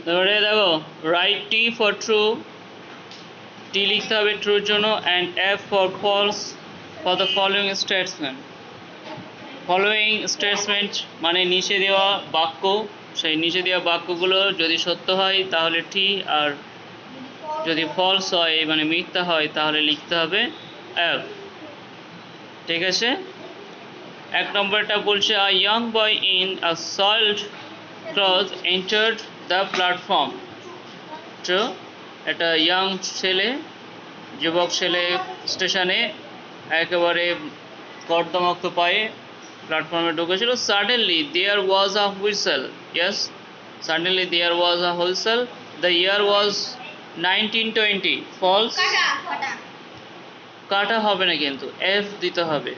তারপরে দেখো write T for true, T লিখতে হবে ট্রুর জন্য, and F for false for the following statement. Following statement মানে নিচে দেওয়া বাক্য, সেই নিচে দেওয়া বাক্যগুলো যদি সত্য হয় তাহলে টি, আর যদি ফলস হয় মানে মিথ্যা হয় তাহলে লিখতে হবে এফ। ঠিক আছে, এক নম্বরটা বলছে a young boy in a salt cloth entered the platform. তো একটা ইয়াং ছেলে, যুবক ছেলে স্টেশনে একেবারে কর্দমাক্ত পায়ে প্ল্যাটফর্মে ঢুকেছিল। Suddenly there was a whistle, yes, suddenly there was a whistle, the year was 1920, false. কাটা হবে না, কিন্তু এফ দিতে হবে।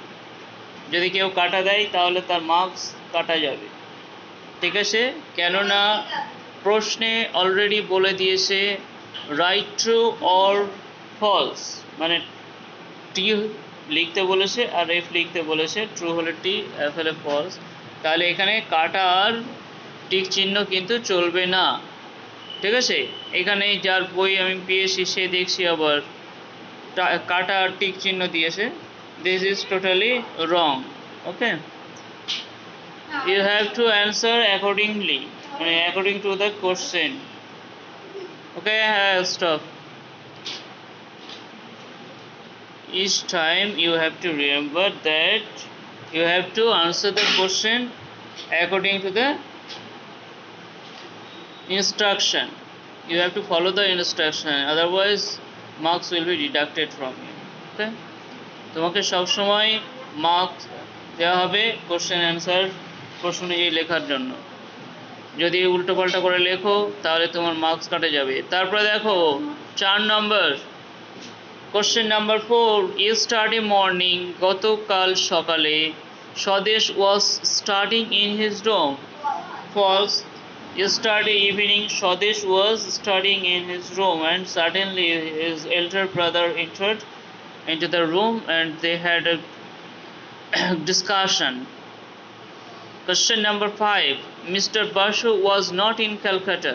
যদি কেউ কাটা দেয় তাহলে তার মার্কস কাটা যাবে। ঠিক আছে, কেননা প্রশ্নে অলরেডি বলে দিয়েছে রাইট ট্রু অর ফলস, মানে টি লিখতে বলেছে আর এফ লিখতে বলেছে। ট্রু হলে টি, এফ হলে ফলস। তাহলে এখানে কাটা আর টিক চিহ্ন কিন্তু চলবে না। ঠিক আছে, এখানে যার বই আমি পেয়েছি সে দেখছি আবার কাটা আর টিক চিহ্ন দিয়েছে। This is totally wrong. Okay, you have to answer accordingly, according to the question. Okay, stop. Each time you have to remember that you have to answer the question according to the instruction. You have to follow the instruction, otherwise marks will be deducted from you. Okay, তোমাকে সবসময় marks দেওয়া হবে question answer প্রশ্ন অনুযায়ী লেখার জন্য। যদি উল্টো পাল্টা করে লেখো তাহলে তোমার মার্কস কাটা যাবে। তারপরে দেখো 4 number, question number 4, yesterday morning, গতকাল সকালে, Swadesh was studying in his room. False, yesterday evening Swadesh was studying in his room and suddenly his elder brother entered into the room and they had a discussion. Question number 5, Mr. Basu was not in Calcutta.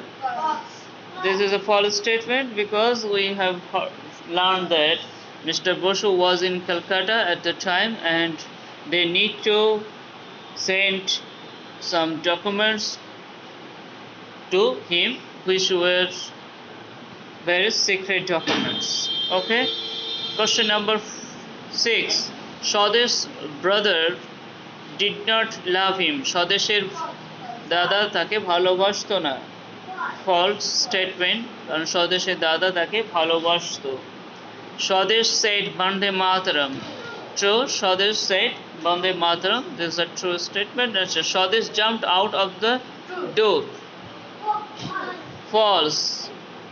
This is a false statement because we have learned that Mr. Basu was in Calcutta at the time and they need to send some documents to him which were very secret documents. Okay, question number 6, Swadesh's brother did not love him. স্বদেশের দাদা তাকে ভালোবাসতো না। False statement, কারণ স্বদেশের দাদা তাকে ভালোবাসতো। স্বদেশ said Vande Mataram. True, Swadesh said Vande Mataram. This is a true statement. Swadesh jumped out of the door. False,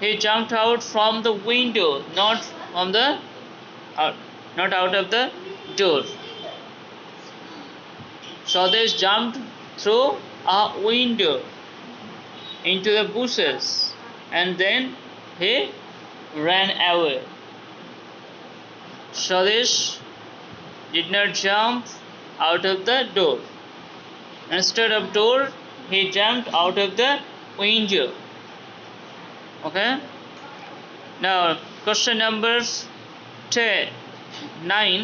he jumped out from the window, not from the not out of the door. Swadesh jumped through a window into the bushes and then he ran away. Swadesh did not jump out of the door. Instead of door, he jumped out of the window. Okay, now question number 9,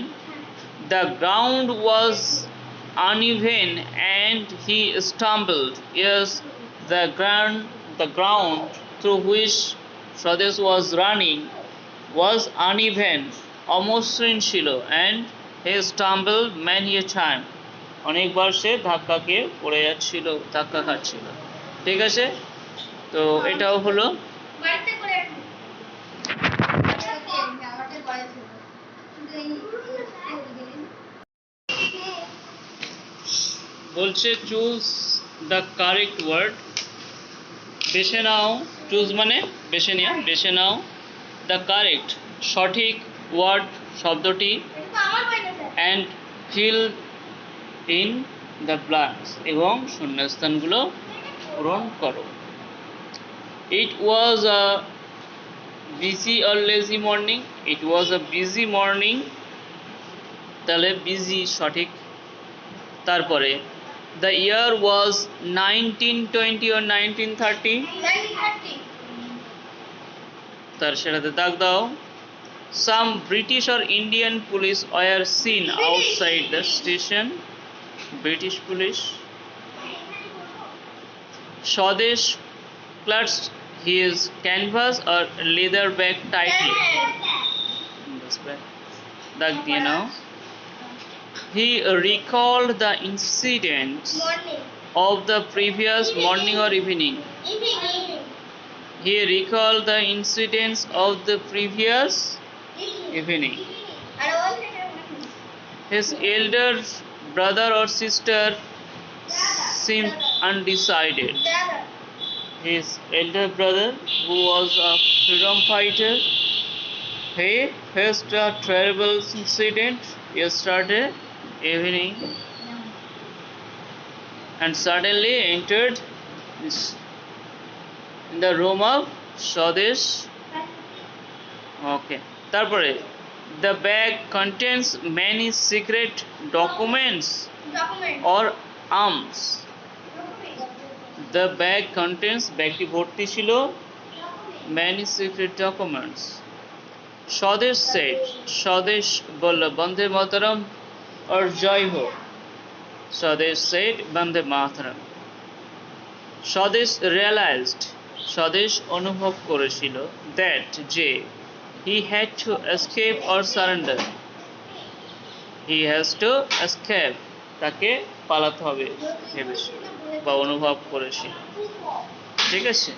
the ground was uneven and he stumbled. Yes, the ground through which Swadesh was running was uneven, অমসৃণ ছিল, and he stumbled many a time. অনেকবার সে ধাক্কা খেয়ে পড়ে যাচ্ছিল, ধাক্কা খাচ্ছিল। ঠিক আছে, তো এটাও হলো। বলছে চুজ দ্য কারেক্ট ওয়ার্ড, বেছে নাও, চুজ মানে বেছে নেওয়া, বেছে নাও দ্য কারেক্ট সঠিক ওয়ার্ড শব্দটি, and fill in the blanks এবং শূন্যস্থানগুলো পূরণ করো। It was a busy or lazy morning, it was a busy morning, তাহলে বিজি সঠিক। তারপরে The year was 1920 or 1930. 1930. তার সেটাতে দাগ দাও। Some British or Indian police were seen outside the station. British police. Swadesh clutched his canvas or leather bag tightly. That's bad. দাগ দিয়ে নাও। He recalled the incidents Morning. of the previous morning or evening. Evening. He recalled the incidents of the previous evening. And all the His elder brother or sister seemed undecided. His elder brother, who was a freedom fighter, he faced a terrible incident yesterday evening and suddenly entered in the room of Swadesh. Okay. তারপরে the bag contains many secret documents document. or arms. The bag contains ব্যাগটি ভর্তি ছিল many secret documents. Swadesh said, Swadesh বলল বন্দে মাতরম or Joy ho. Swadesh said Vande Mataram. Swadesh realized, Swadesh অনুভব করেছিল that যে he had to escape or surrender. He has to escape. তাকে পালাতে হবে ভেবেছিল বা অনুভব করেছিল। ঠিক আছে।